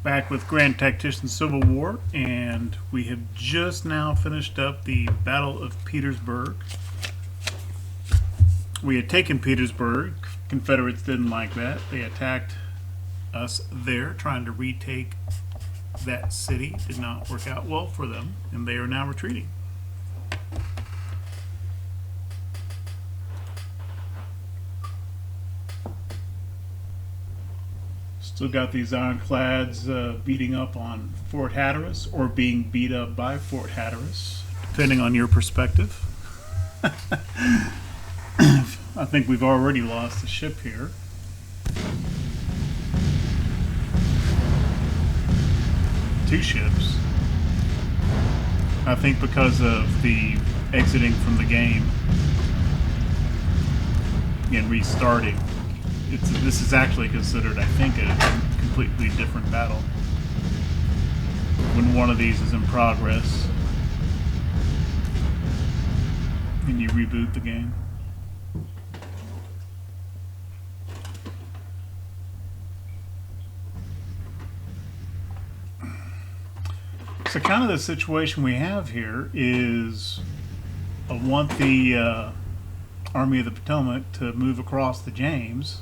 Back with Grand Tactician Civil War, and we have just now finished up the Battle of Petersburg. We had taken Petersburg. Confederates didn't like that. They attacked us there, trying to retake that city. Did not work out well for them, and they are now retreating. Still got these ironclads beating up on Fort Hatteras, or being beat up by Fort Hatteras, depending on your perspective. I think we've already lost a ship here. Two ships. I think because of the exiting from the game and restarting. This is actually considered, I think, a completely different battle when one of these is in progress and you reboot the game. So kind of the situation we have here is I want the Army of the Potomac to move across the James,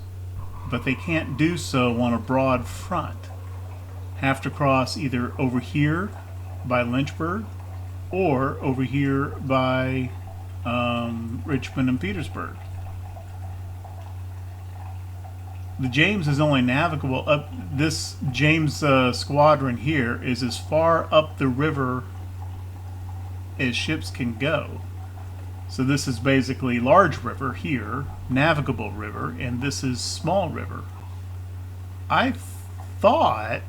but they can't do so on a broad front. Have to cross either over here by Lynchburg or over here by Richmond and Petersburg. The James is only navigable up. This James squadron here is as far up the river as ships can go. So this is basically large river here, navigable river, and this is small river. I thought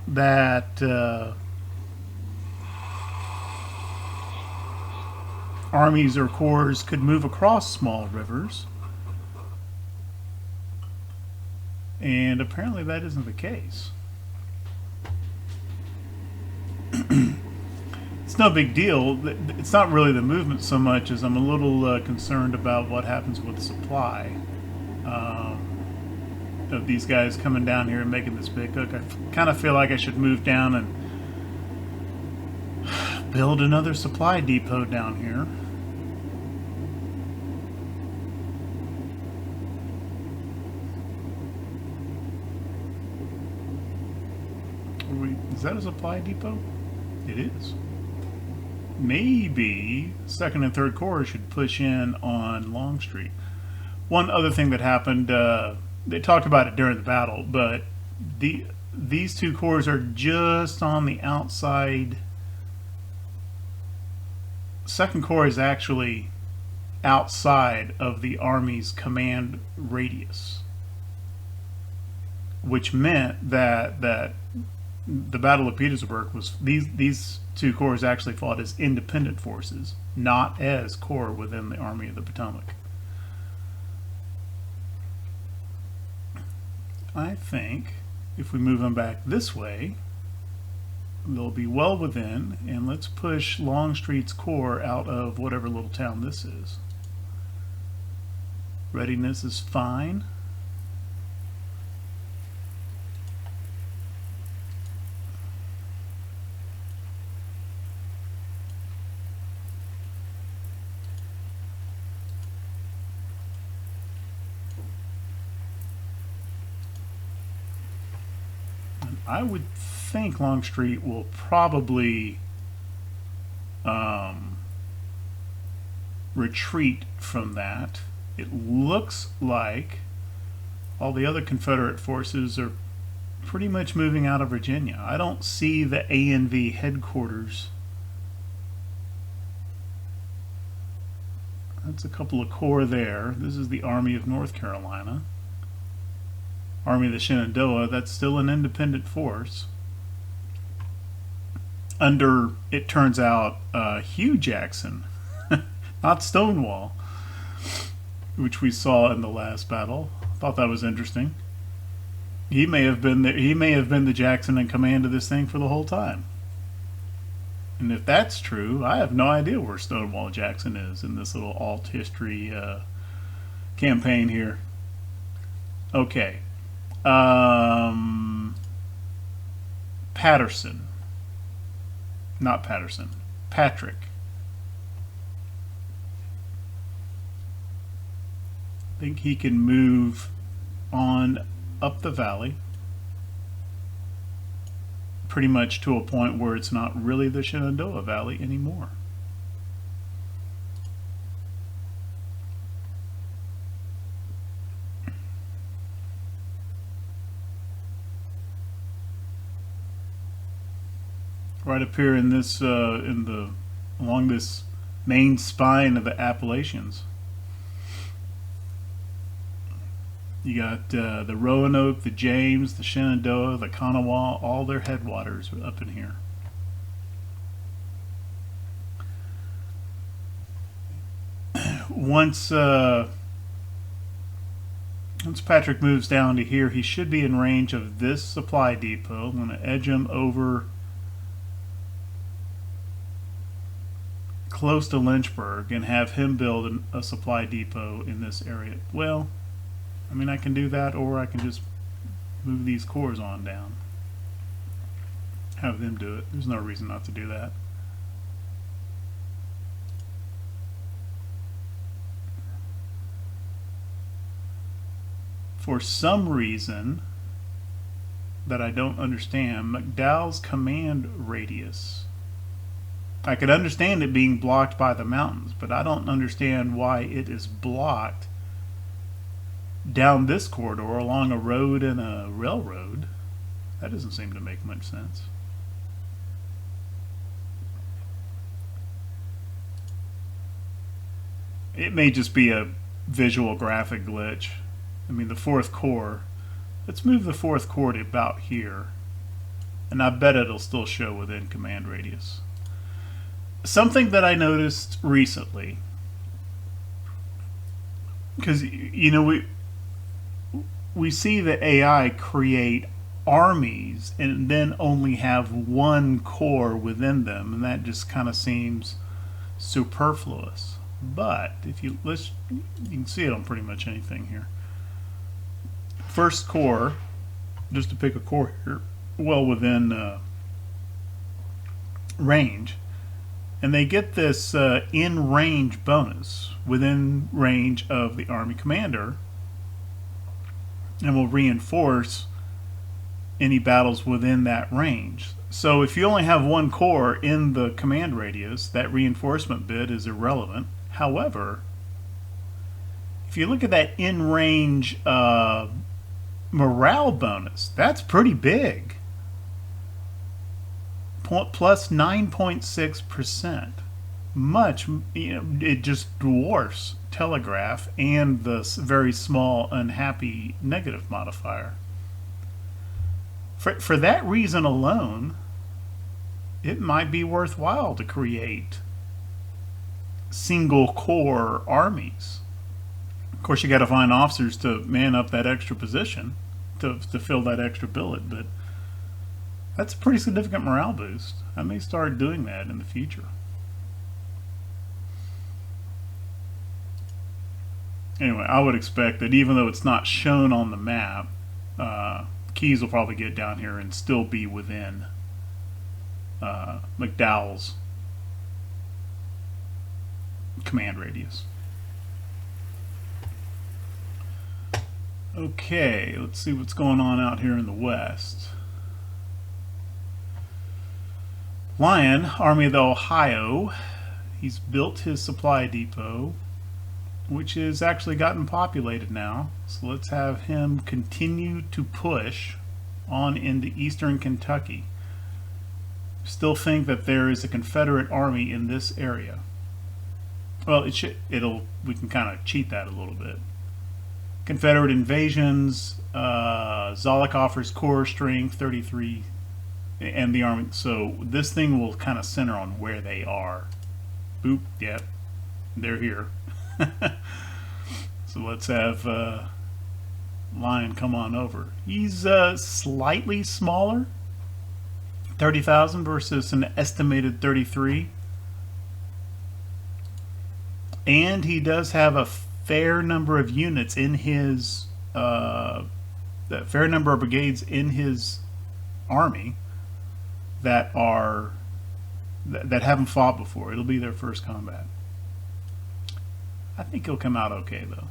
that armies or corps could move across small rivers, and apparently that isn't the case. It's no big deal. It's not really the movement so much as I'm a little concerned about what happens with supply. Of these guys coming down here and making this big hook. I kind of feel like I should move down and build another supply depot down here. Is that a supply depot? It is. Maybe 2nd and 3rd Corps should push in on Longstreet. One other thing that happened, they talked about it during the battle, but these two corps are just on the outside. 2nd Corps is actually outside of the Army's command radius, which meant that the Battle of Petersburg was these two corps actually fought as independent forces, not as corps within the Army of the Potomac. I think if we move them back this way, they'll be well within, and let's push Longstreet's corps out of whatever little town this is. Readiness is fine. I would think Longstreet will probably retreat from that. It looks like all the other Confederate forces are pretty much moving out of Virginia. I don't see the ANV headquarters. That's a couple of corps there. This is the Army of North Carolina. Army of the Shenandoah, that's still an independent force. Under, it turns out, Hugh Jackson, not Stonewall, which we saw in the last battle. Thought that was interesting. He may have been the Jackson in command of this thing for the whole time. And if that's true, I have no idea where Stonewall Jackson is in this little alt history campaign here. Okay. Patterson. Not Patterson. Patrick. I think he can move on up the valley pretty much to a point where it's not really the Shenandoah Valley anymore. Right up here in this, along this main spine of the Appalachians. You got the Roanoke, the James, the Shenandoah, the Kanawha, all their headwaters up in here. Once Patrick moves down to here, he should be in range of this supply depot. I'm going to edge him over close to Lynchburg and have him build a supply depot in this area. Well, I mean, I can do that, or I can just move these cores on down. Have them do it. There's no reason not to do that. For some reason that I don't understand, McDowell's command radius. I could understand it being blocked by the mountains, but I don't understand why it is blocked down this corridor along a road and a railroad. That doesn't seem to make much sense. It may just be a visual graphic glitch. I mean, the fourth core, let's move the fourth core to about here, and I bet it'll still show within command radius. Something that I noticed recently, because you know we see the AI create armies and then only have one core within them, and that just kind of seems superfluous. But if you can see it on pretty much anything here. First core, just to pick a core here, well within range. And they get this in-range bonus within range of the Army commander, and will reinforce any battles within that range. So if you only have one core in the command radius, that reinforcement bit is irrelevant. However, if you look at that in-range morale bonus, that's pretty big. Plus 9.6%. Much, you know, it just dwarfs telegraph and the very small unhappy negative modifier. For that reason alone, it might be worthwhile to create single core armies. Of course, you got to find officers to man up that extra position to fill that extra billet, but that's a pretty significant morale boost. I may start doing that in the future. Anyway, I would expect that even though it's not shown on the map, Keys will probably get down here and still be within McDowell's command radius. Okay, let's see what's going on out here in the west. Lyon, Army of the Ohio, he's built his supply depot, which has actually gotten populated now. So let's have him continue to push on into eastern Kentucky. Still think that there is a Confederate army in this area. Well, we can kind of cheat that a little bit. Confederate invasions, Zollicoffer's core strength 33, and the army. So this thing will kind of center on where they are. Boop, yep, they're here. So let's have Lyon come on over. He's slightly smaller, 30,000 versus an estimated 33. And he does have a fair number of units in his, fair number of brigades in his army. that are that haven't fought before. It'll be their first combat. I think he'll come out okay though.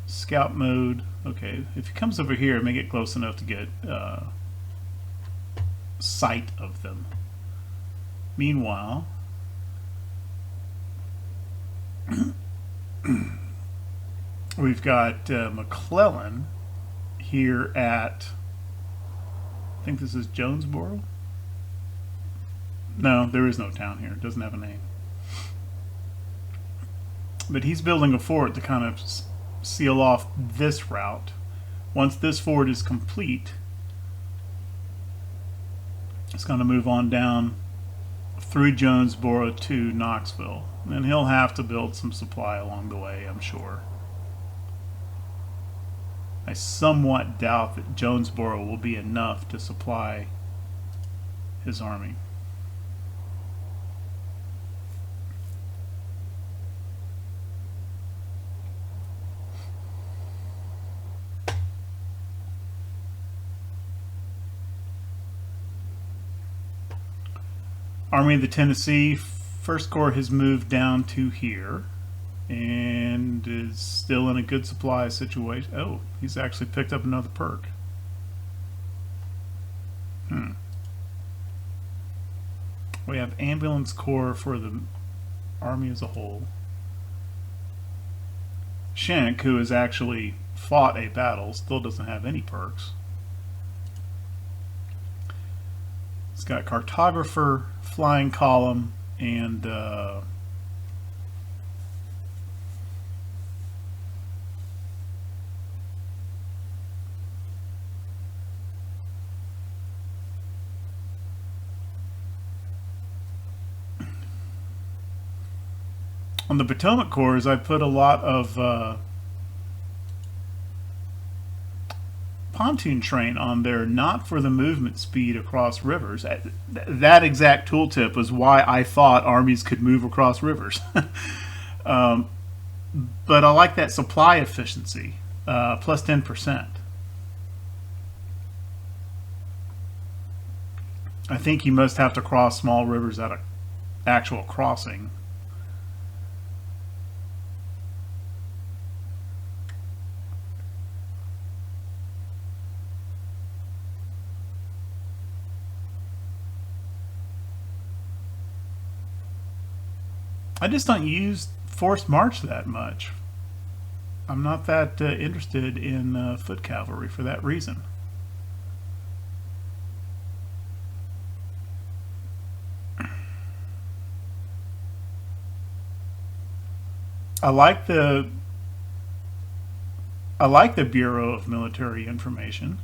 Scout mode. Okay, if he comes over here, make it close enough to get sight of them. Meanwhile, we've got McClellan here at, I think this is Jonesboro? No, there is no town here. It doesn't have a name. But he's building a fort to kind of seal off this route. Once this fort is complete, it's going to move on down through Jonesboro to Knoxville. And he'll have to build some supply along the way, I'm sure. I somewhat doubt that Jonesboro will be enough to supply his army. Army of the Tennessee, First Corps has moved down to here and is still in a good supply situation. Oh, he's actually picked up another perk. We have Ambulance Corps for the Army as a whole. Schenck, who has actually fought a battle, still doesn't have any perks. It's got Cartographer, Flying Column, and on the Potomac Corps, I put a lot of pontoon train on there, not for the movement speed across rivers. That exact tooltip was why I thought armies could move across rivers. But I like that supply efficiency, plus 10%. I think you must have to cross small rivers at an actual crossing. I just don't use forced march that much. I'm not that interested in foot cavalry for that reason. I like the Bureau of Military Information,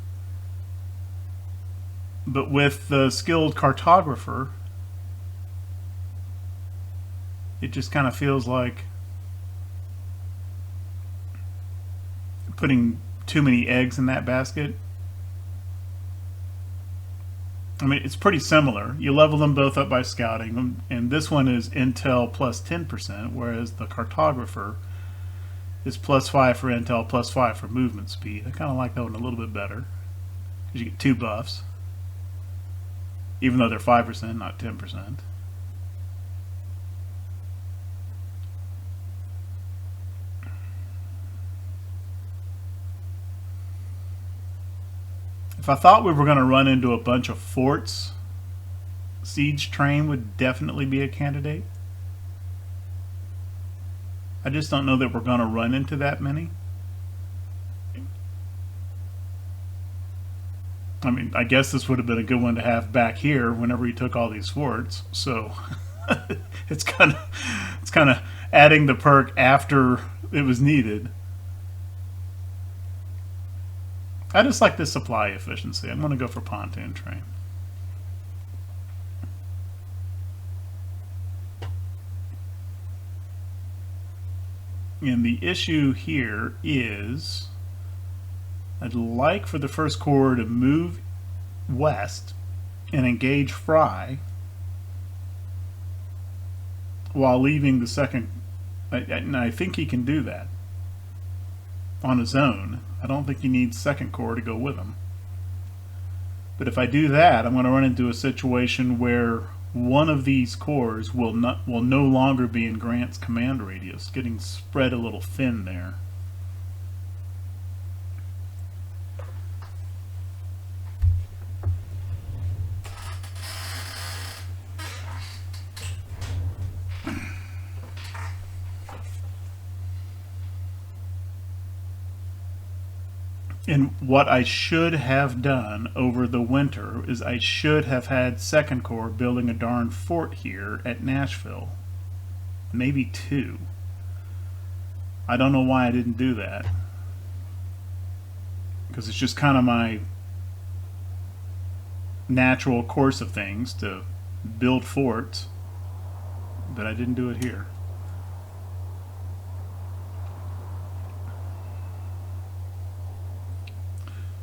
but with the skilled cartographer, it just kind of feels like putting too many eggs in that basket. I mean, it's pretty similar. You level them both up by scouting, and this one is intel plus 10%, whereas the cartographer is plus 5 for intel, plus 5 for movement speed. I kind of like that one a little bit better, because you get 2 buffs, even though they're 5%, not 10%. If I thought we were going to run into a bunch of forts, siege train would definitely be a candidate. I just don't know that we're going to run into that many. I mean, I guess this would have been a good one to have back here whenever he took all these forts. So it's kind of adding the perk after it was needed. I just like this supply efficiency. I'm going to go for pontoon train. And the issue here is I'd like for the First Corps to move west and engage Fry while leaving the second. And I think he can do that on his own. I don't think he needs Second Corps to go with him. But if I do that, I'm going to run into a situation where one of these corps will no longer be in Grant's command radius, getting spread a little thin there. And what I should have done over the winter is I should have had Second Corps building a darn fort here at Nashville. Maybe two. I don't know why I didn't do that. Because it's just kind of my natural course of things to build forts. But I didn't do it here.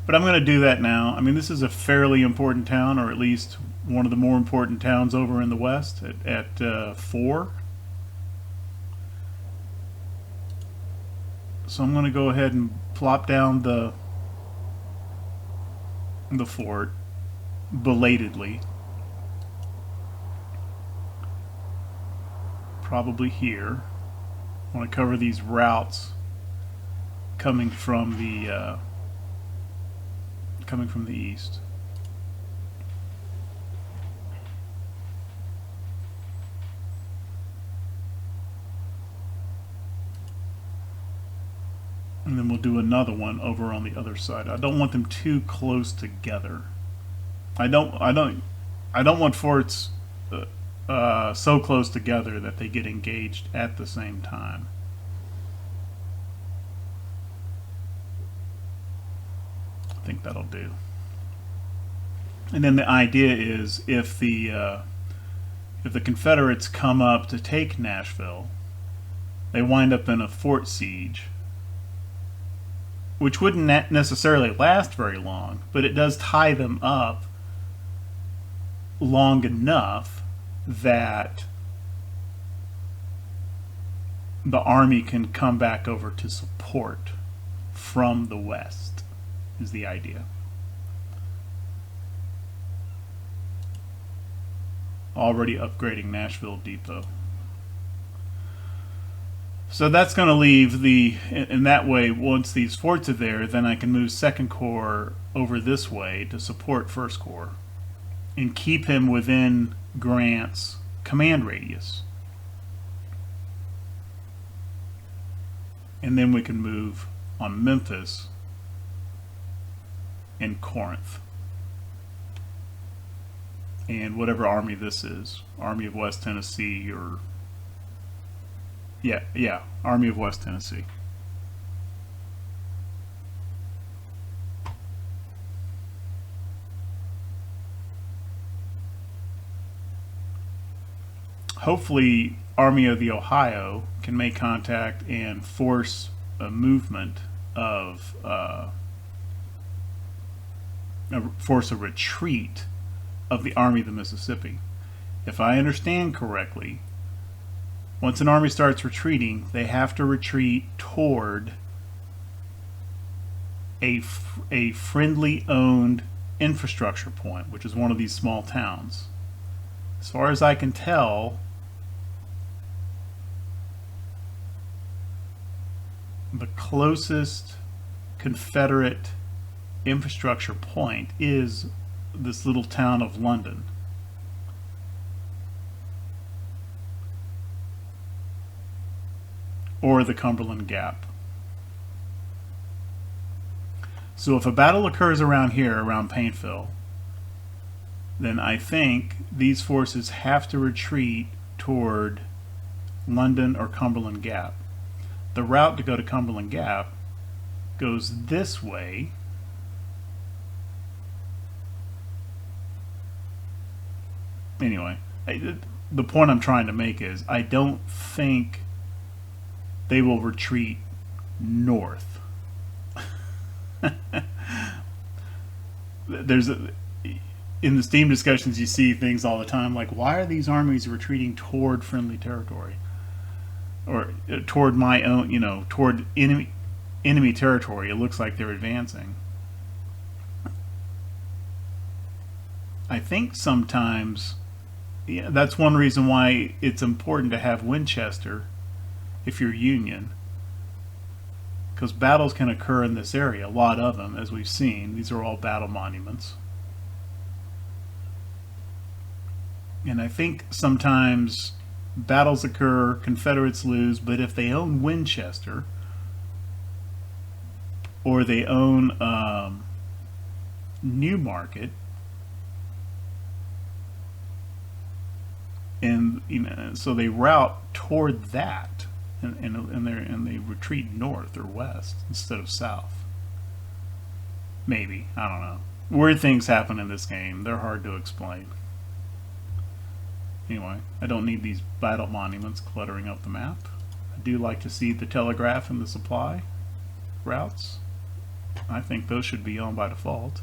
But I'm going to do that now. I mean, this is a fairly important town, or at least one of the more important towns over in the west at 4. So I'm going to go ahead and plop down the fort belatedly. Probably here. I want to cover these routes coming from the east. And then we'll do another one over on the other side. I don't want them too close together. I don't want forts so close together that they get engaged at the same time. I think that'll do. And then the idea is if the Confederates come up to take Nashville, they wind up in a fort siege, which wouldn't necessarily last very long, but it does tie them up long enough that the army can come back over to support from the west, is the idea. Already upgrading Nashville Depot. So that's going to leave in that way, once these forts are there, then I can move Second Corps over this way to support First Corps and keep him within Grant's command radius. And then we can move on Memphis and Corinth. And whatever army this is, Army of West Tennessee, or yeah, Army of West Tennessee. Hopefully, Army of the Ohio can make contact and force a movement of force a retreat of the Army of the Mississippi. If I understand correctly, once an army starts retreating, they have to retreat toward a friendly owned infrastructure point, which is one of these small towns. As far as I can tell, the closest Confederate infrastructure point is this little town of London. Or the Cumberland Gap. So if a battle occurs around here, around Paintville, then I think these forces have to retreat toward London or Cumberland Gap. The route to go to Cumberland Gap goes this way, anyway, the point I'm trying to make is I don't think they will retreat north. In the Steam discussions you see things all the time like, why are these armies retreating toward friendly territory? Or toward my own, toward enemy territory. It looks like they're advancing. I think sometimes, yeah, that's one reason why it's important to have Winchester if you're Union, because battles can occur in this area, a lot of them, as we've seen. These are all battle monuments. And I think sometimes battles occur, Confederates lose, but if they own Winchester, or they own Newmarket, and so they route toward that, and they retreat north or west instead of south. Maybe, I don't know. Weird things happen in this game. They're hard to explain. Anyway, I don't need these battle monuments cluttering up the map. I do like to see the telegraph and the supply routes. I think those should be on by default.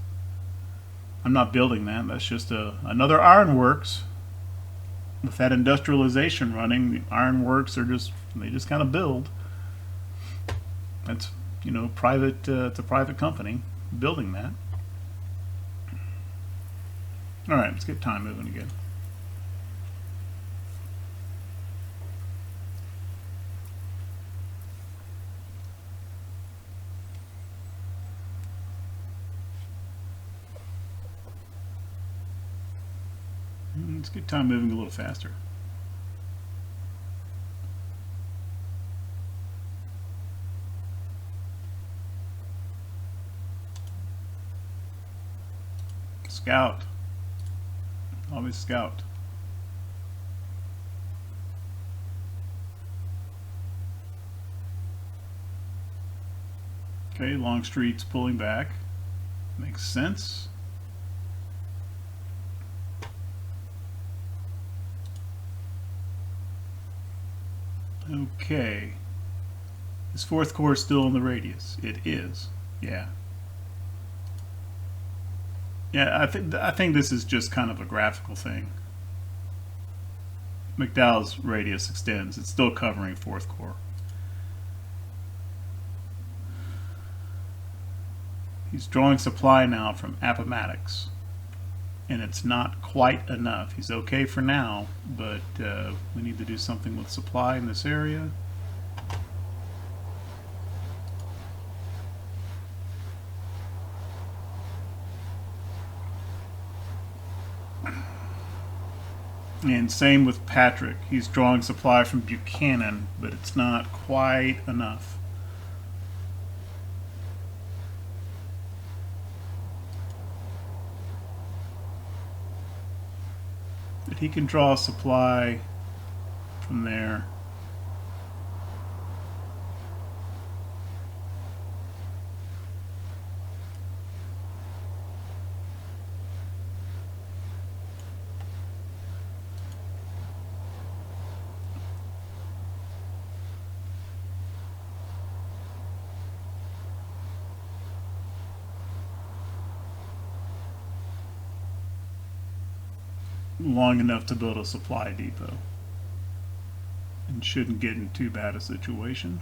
I'm not building that. That's just another ironworks. With that industrialization running, the ironworks are just kind of build. That's private. It's a private company building that. All right, let's get time moving again. Let's get time moving a little faster. Scout. Always scout. Okay, Longstreet's pulling back. Makes sense. Okay. Is 4th Corps still in the radius? It is. Yeah. Yeah, I think this is just kind of a graphical thing. McDowell's radius extends. It's still covering 4th Corps. He's drawing supply now from Appomattox, and it's not quite enough. He's okay for now, but we need to do something with supply in this area. And same with Patrick. He's drawing supply from Buchanan, but it's not quite enough. But he can draw supply from there. Long enough to build a supply depot, and shouldn't get in too bad a situation.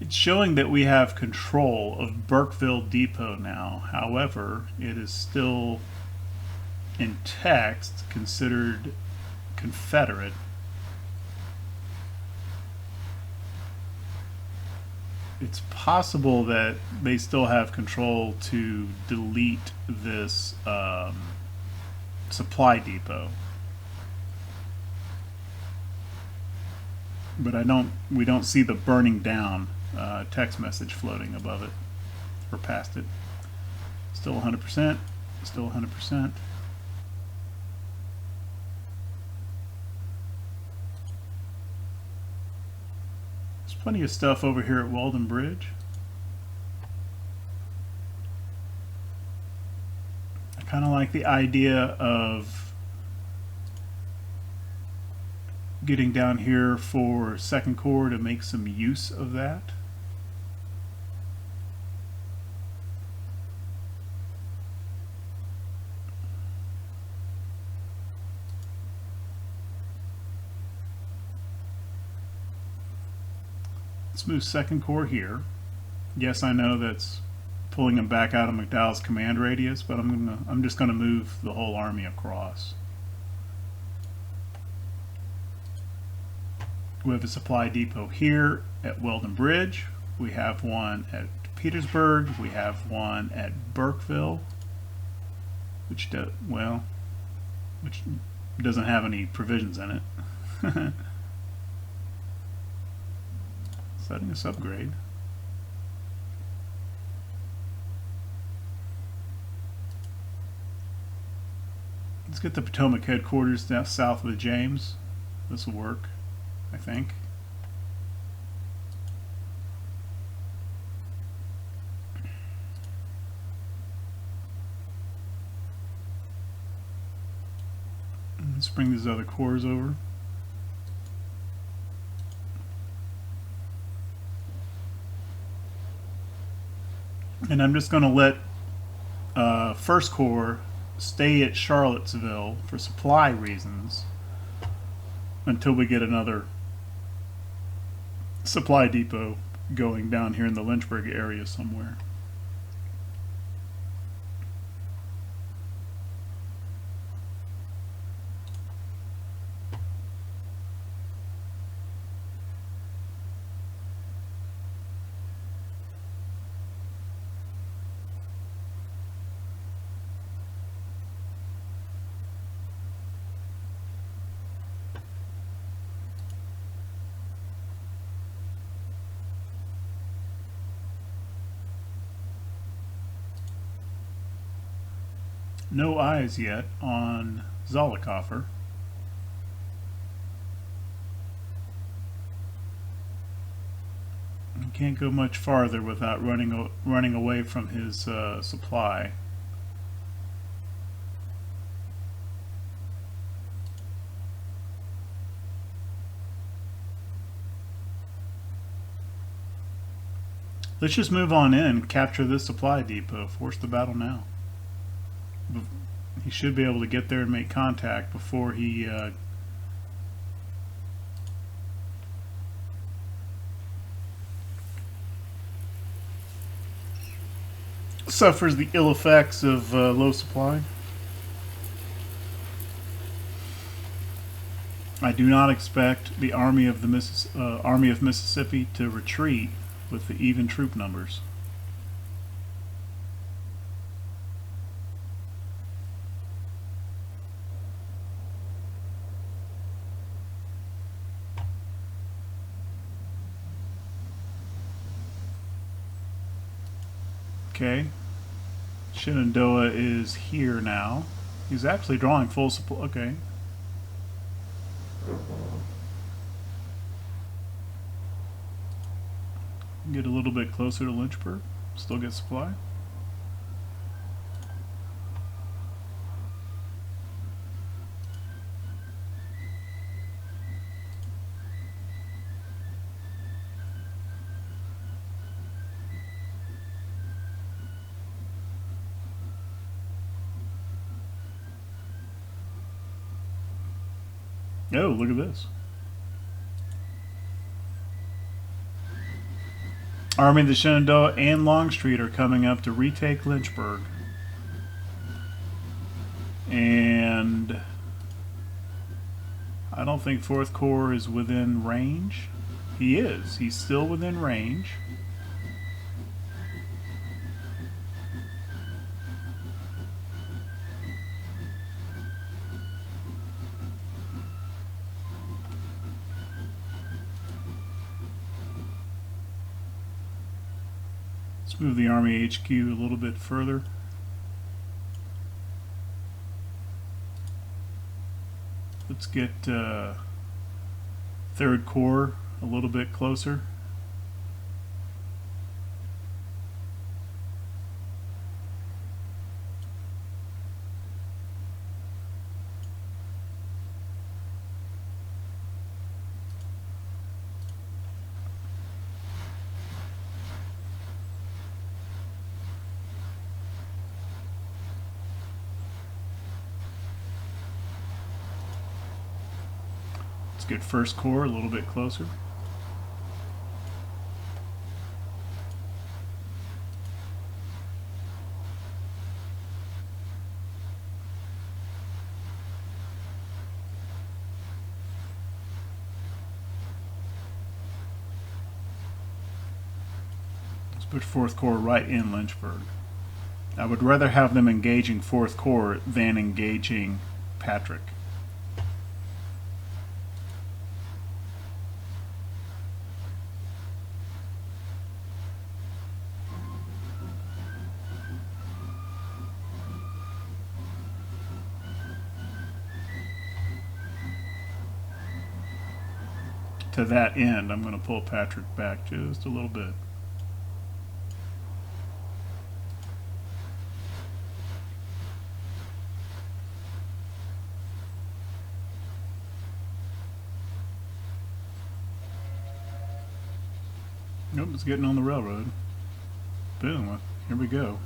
It's showing that we have control of Burkeville Depot now. However, it is still in text considered Confederate. It's possible that they still have control to delete this supply depot, but we don't see the burning down text message floating above it or past it. Still 100%. Still 100%. Plenty of stuff over here at Walden Bridge. I kind of like the idea of getting down here for 2nd Corps to make some use of that. Let's move second corps here. Yes, I know that's pulling him back out of McDowell's command radius, but I'm just gonna move the whole army across. We have a supply depot here at Weldon Bridge. We have one at Petersburg. We have one at Burkeville, which doesn't have any provisions in it. Setting us upgrade. Let's get the Potomac headquarters down south of the James. This will work, I think. Let's bring these other corps over. And I'm just going to let First Corps stay at Charlottesville for supply reasons until we get another supply depot going down here in the Lynchburg area somewhere. No eyes yet on Zollicoffer. He can't go much farther without running away from his supply. Let's just move on in, capture this supply depot, force the battle now. He should be able to get there and make contact before he suffers the ill effects of low supply. I do not expect the Army of Mississippi to retreat with the even troop numbers. Okay, Shenandoah is here now. He's actually drawing full supply. Okay. Get a little bit closer to Lynchburg. Still get supply. Oh, look at this. Army of the Shenandoah and Longstreet are coming up to retake Lynchburg. And I don't think 4th Corps is within range. He is. He's still within range. Let's move the Army HQ a little bit further. Let's get 3rd Corps a little bit closer. Let's get 1st Corps a little bit closer. Put 4th Corps right in Lynchburg. I would rather have them engaging 4th Corps than engaging Patrick. To that end, I'm going to pull Patrick back just a little bit. Nope, it's getting on the railroad. Boom, here we go.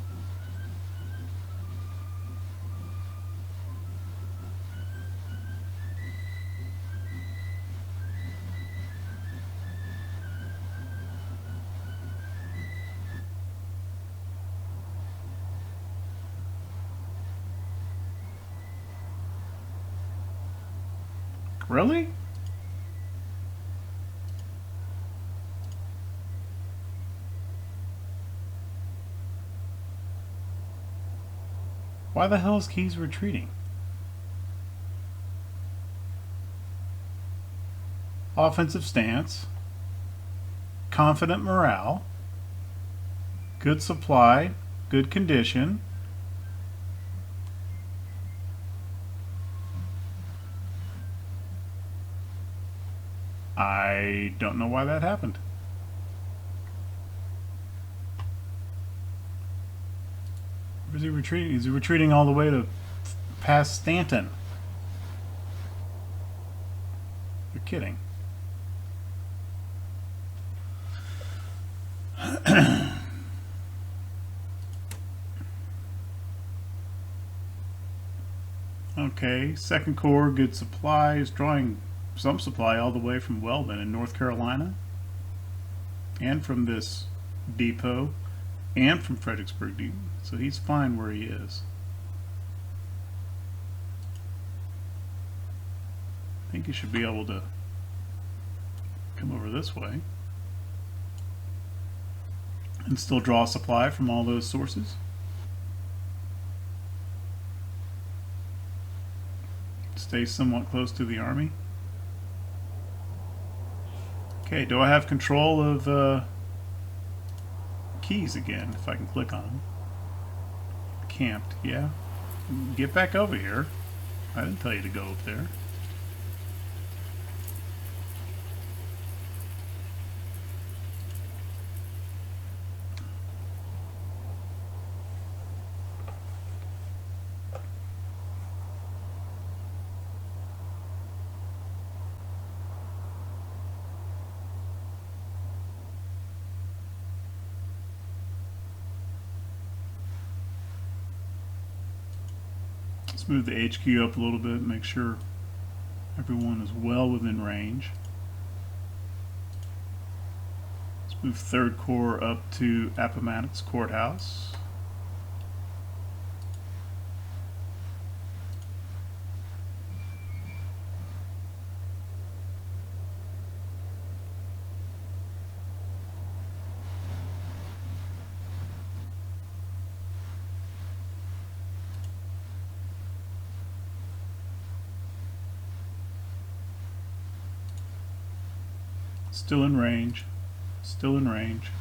Really? Why the hell is Keyes retreating? Offensive stance, confident morale, good supply, good condition. I don't know why that happened. Where's he retreating? He's retreating all the way to past Stanton. You're kidding. Okay, 2nd Corps, good supplies, drawing some supply all the way from Weldon in North Carolina, and from this depot, and from Fredericksburg Depot. So he's fine where he is. I think he should be able to come over this way and still draw supply from all those sources. Stay somewhat close to the army. Okay, do I have control of Keyes again, if I can click on them? Camped, yeah. Get back over here. I didn't tell you to go up there. Let's move the HQ up a little bit, make sure everyone is well within range. Let's move 3rd Corps up to Appomattox Courthouse. Still in range. Still in range.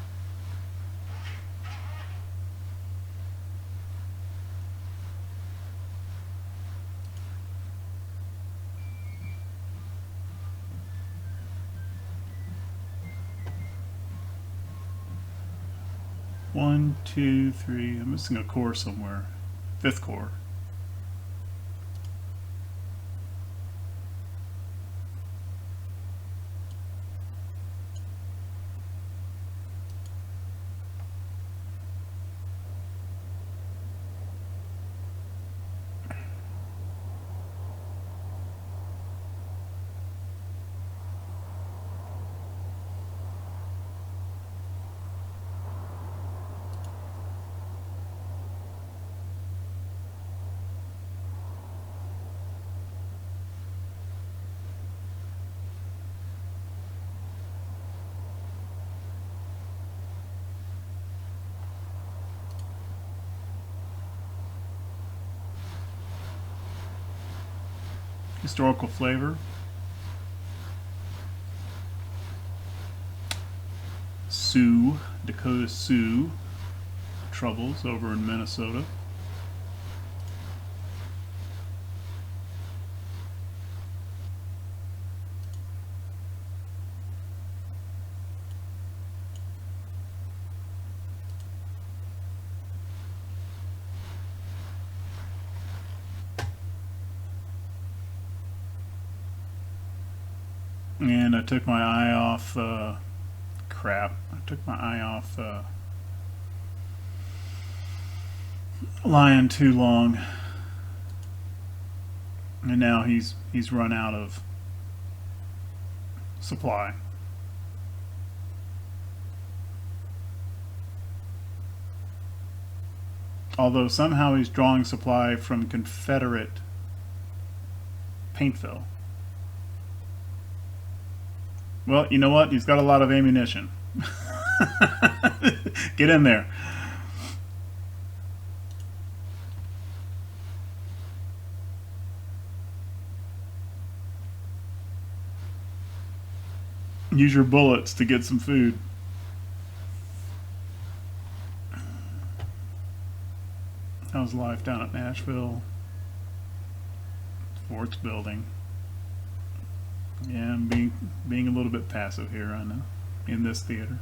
One, two, three. I'm missing a corps somewhere. 5th Corps. historical flavor. Sioux, Dakota Sioux troubles over in Minnesota. And I took my eye off, crap, I took my eye off Lion too long. And now he's run out of supply. Although somehow he's drawing supply from Confederate Paintville. Well, you know what? He's got a lot of ammunition. Get in there. Use your bullets to get some food. How's life down at Nashville? Fort's building. Yeah, I'm being a little bit passive here, I know, in this theater.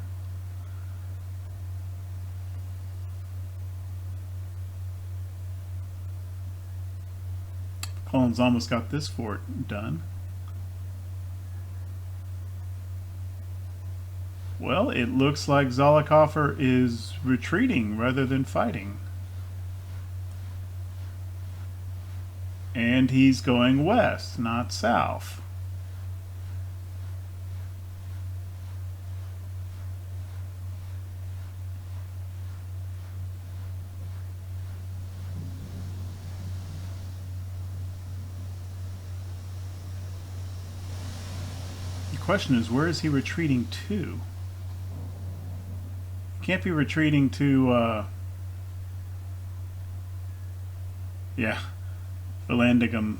Collins almost got this fort done. Well, it looks like Zollicoffer is retreating rather than fighting. And he's going west, not south. The question is, where is he retreating to? Can't be retreating to, yeah, Vallandigham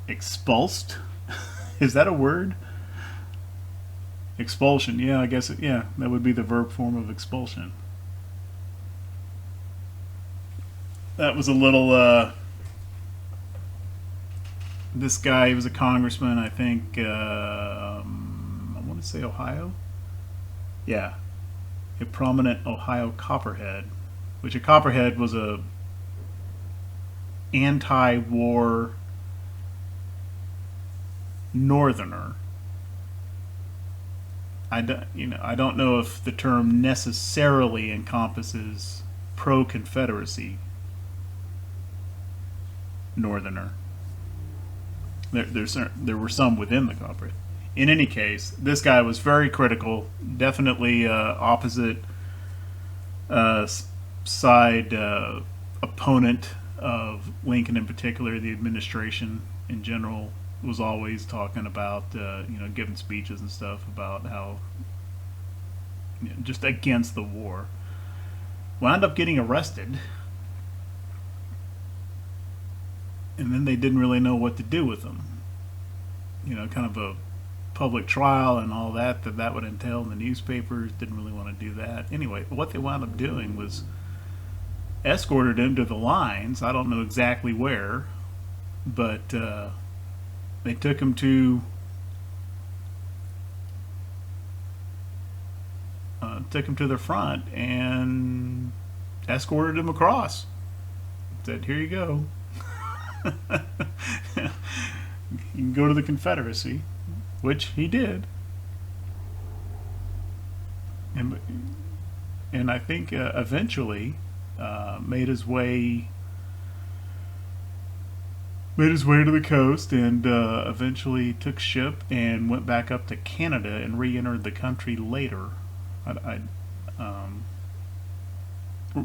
expulsed? Is that a word? Expulsion, yeah, I guess, yeah, that would be the verb form of expulsion. That was a little, this guy, he was a congressman, I think, I want to say Ohio? Yeah, a prominent Ohio Copperhead, which a Copperhead was a anti-war Northerner. I don't know if the term necessarily encompasses pro-Confederacy Northerner. There were some within the Copperhead. In any case, this guy was very critical, definitely opposite side opponent of Lincoln in particular. The administration in general was always talking about, giving speeches and stuff about how, just against the war. Wound up getting arrested, and then they didn't really know what to do with him. Kind of a public trial and all that would entail in the newspapers. Didn't really want to do that. Anyway, what they wound up doing was escorted him to the lines. I don't know exactly where, but they took him to the front and escorted him across. Said, "Here you go. You can go to the Confederacy," which he did. And I think eventually made his way to the coast, and eventually took ship and went back up to Canada and re-entered the country later.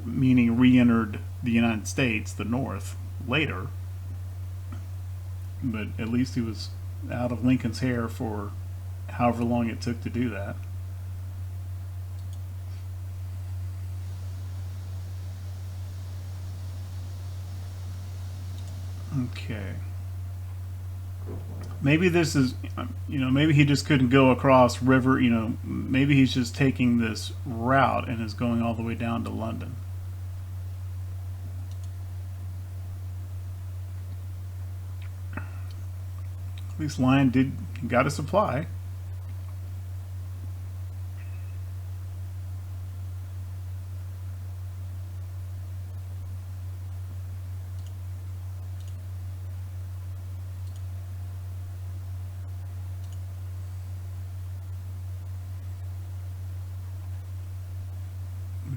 Meaning re-entered the United States, the North, later. But at least he was out of Lincoln's hair for however long it took to do that. Okay. Maybe this is, maybe he just couldn't go across river, maybe he's just taking this route and is going all the way down to London. At least Lion got a supply.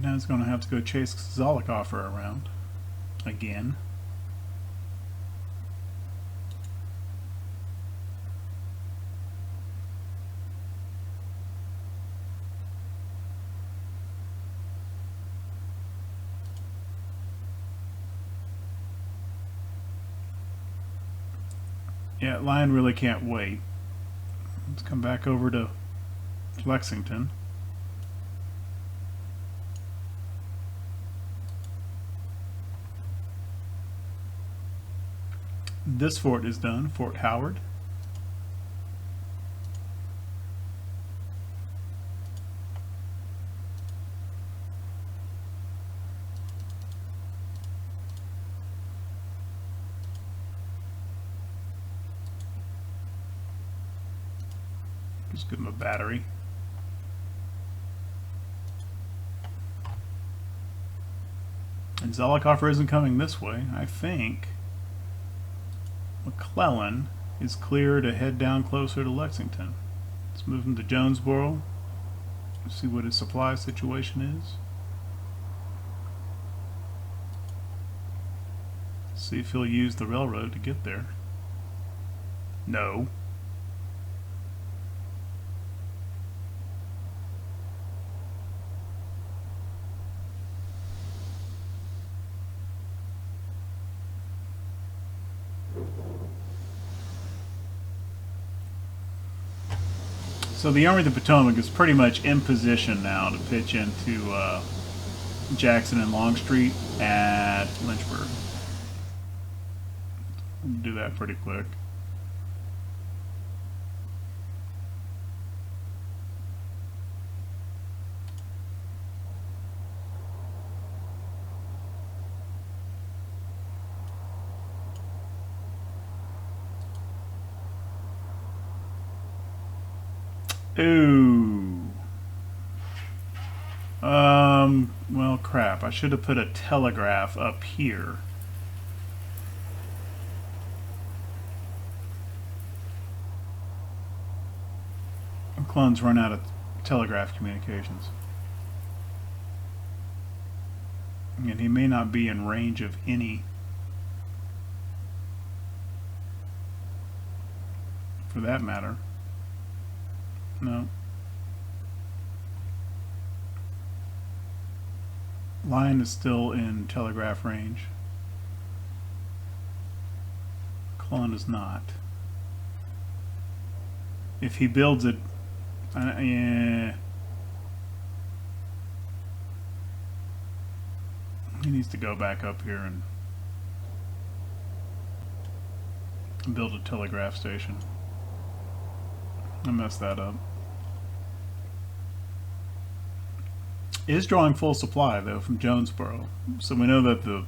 Now he's going to have to go chase Zollicoffer around again. Yeah, Lion really can't wait. Let's come back over to Lexington. This fort is done, Fort Howard. Just give him a battery. And Zollicoffer isn't coming this way. I think McClellan is clear to head down closer to Lexington. Let's move him to Jonesboro. See what his supply situation is. See if he'll use the railroad to get there. No. So the Army of the Potomac is pretty much in position now to pitch into Jackson and Longstreet at Lynchburg. We'll do that pretty quick. Ooh. Well, crap. I should have put a telegraph up here. McClellan's run out of telegraph communications. And he may not be in range of any. For that matter. No. Lion is still in telegraph range. McClellan is not. If he builds it, yeah, he needs to go back up here and build a telegraph station. I messed that up. It is drawing full supply though from Jonesboro, so we know that the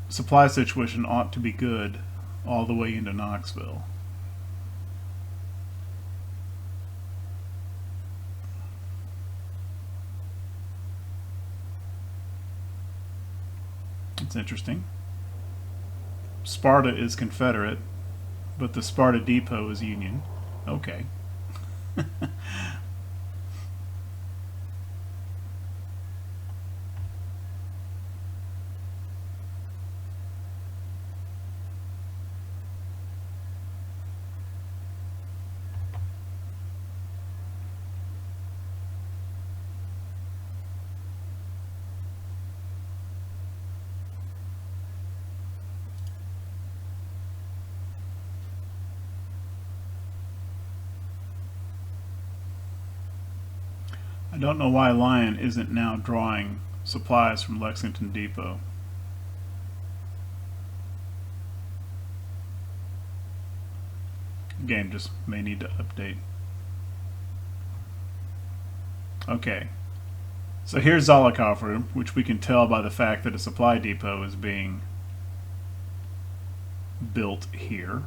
supply situation ought to be good all the way into Knoxville. It's interesting. Sparta is Confederate, but the Sparta Depot is Union. Okay. I don't know why Lion isn't now drawing supplies from Lexington Depot. Game just may need to update. Okay. So here's Zollikoffer, which we can tell by the fact that a supply depot is being built here.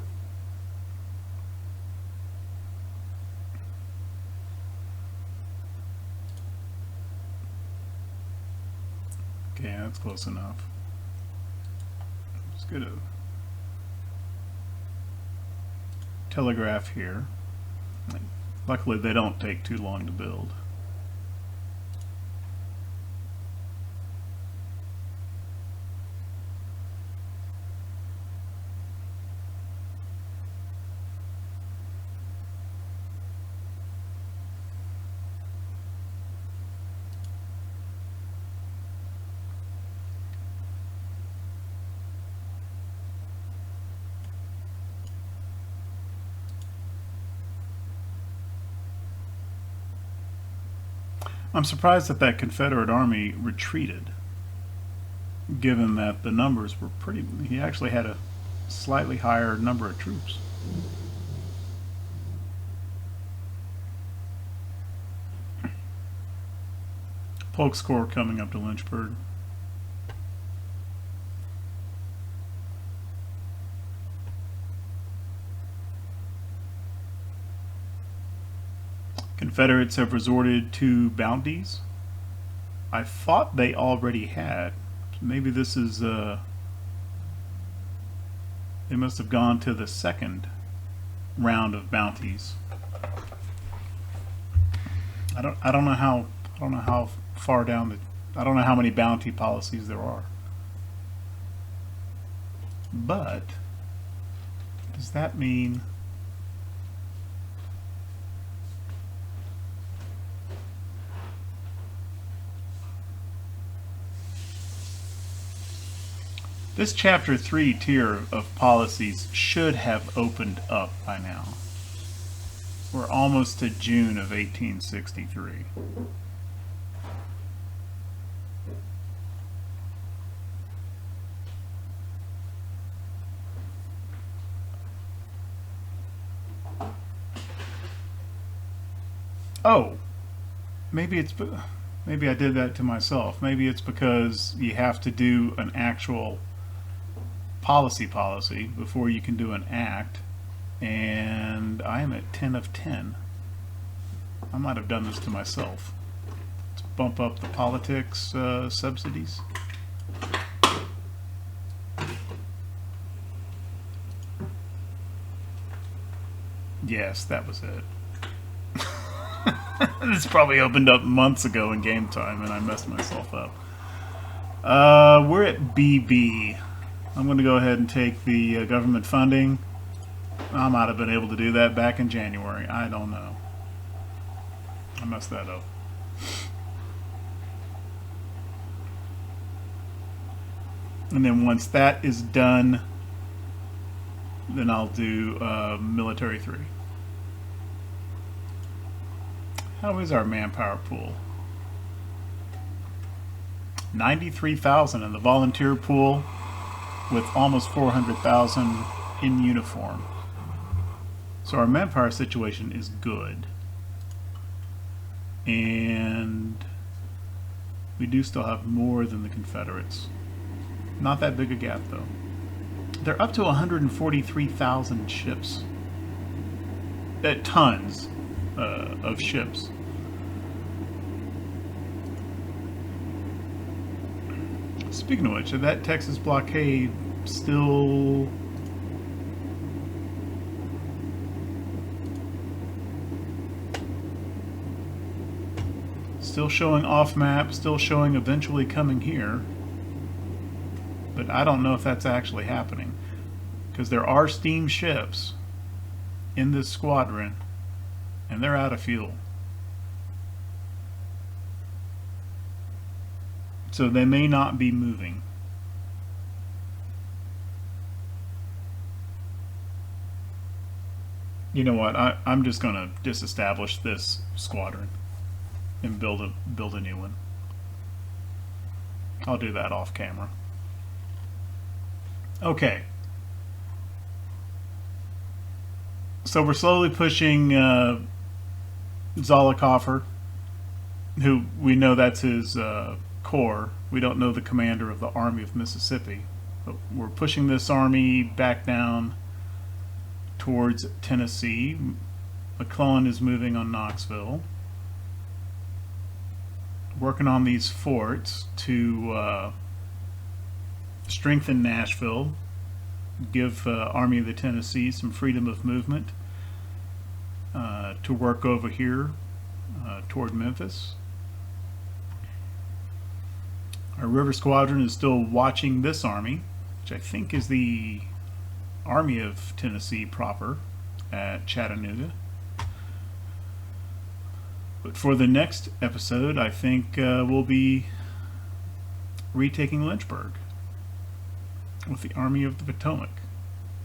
Okay, that's close enough. Let's get a telegraph here. Luckily, they don't take too long to build. I'm surprised that that Confederate army retreated, given that the numbers were pretty. He actually had a slightly higher number of troops. Polk's Corps coming up to Lynchburg. Confederates have resorted to bounties. I thought they already had. Maybe this is they must have gone to the second round of bounties. I don't know how far down the I don't know how many bounty policies there are. But does that mean this Chapter 3 tier of policies should have opened up by now? We're almost to June of 1863. Oh, maybe I did that to myself. Maybe it's because you have to do an actual policy before you can do an act, and I am at 10 of 10. I might have done this to myself. Let's bump up the politics subsidies. Yes, that was it. This probably opened up months ago in game time and I messed myself up. We're at BB. I'm going to go ahead and take the government funding. I might have been able to do that back in January. I don't know. I messed that up. And then once that is done, then I'll do military 3. How is our manpower pool? 93,000 in the volunteer pool, with almost 400,000 in uniform. So our manpower situation is good. And we do still have more than the Confederates. Not that big a gap though. They're up to 143,000 ships. Tons of ships. Speaking of which, that Texas blockade still showing off map, still showing eventually coming here, but I don't know if that's actually happening, because there are steam ships in this squadron and they're out of fuel. So they may not be moving. You know what? I'm just going to disestablish this squadron and build a new one. I'll do that off camera. Okay. So we're slowly pushing Zollicoffer, who we know that's his corps. We don't know the commander of the Army of Mississippi. But we're pushing this army back down towards Tennessee. McClellan is moving on Knoxville, working on these forts to strengthen Nashville, give Army of the Tennessee some freedom of movement to work over here toward Memphis. Our river squadron is still watching this army, which I think is the Army of Tennessee proper at Chattanooga. But for the next episode, I think we'll be retaking Lynchburg with the Army of the Potomac,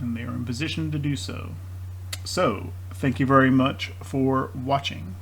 and they are in position to do so. So, thank you very much for watching.